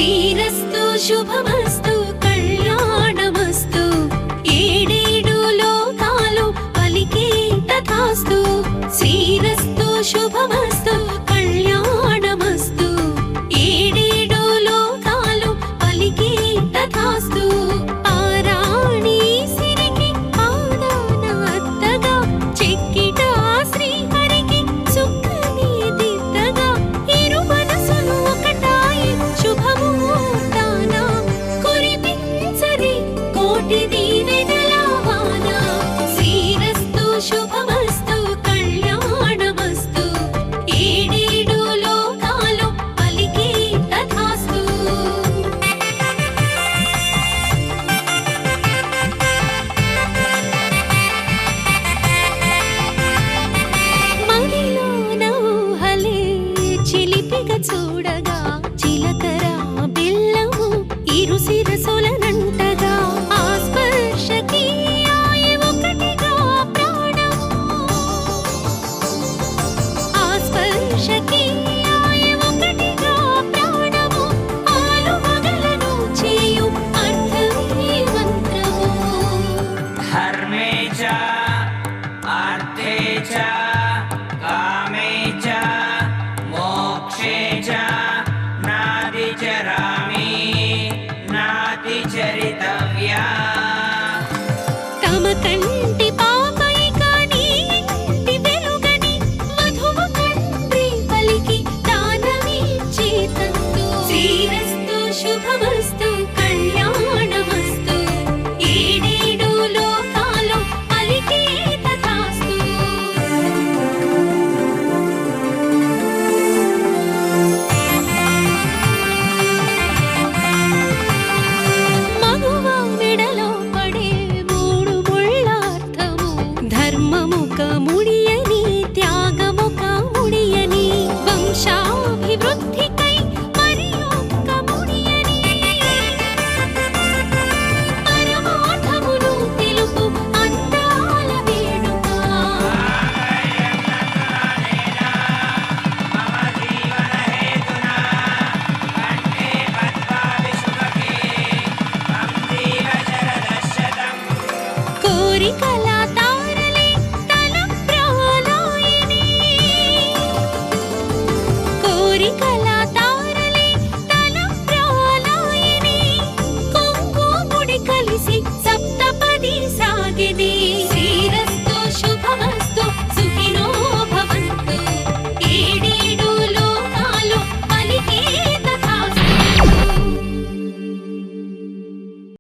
శ్రీరస్తు శుభమస్తు కళ్యాణమస్తు ఏడేడు లోకాలు పలికే తథాస్తు శ్రీరస్తు శుభమస్తు కళ్యాణమస్తు ఏడేడు లోకాలు పలికే తథాస్తు ఆరాణి సిరికి ఆదాన అత్తగా చెక్కిట శ్రీహరికి సుఖని దిద్దగా ఇరు మనసులు ఒకటాయి శుభముహూర్తాన కురిపించరి కోటి దీవెనల వాన శ్రీరస్తు శుభమస్తు కళ్యాణమస్తు ఏడేడు లోకాలు పలికే తథాస్తు మదిలో నౌహలే చిలిపిగా చూడ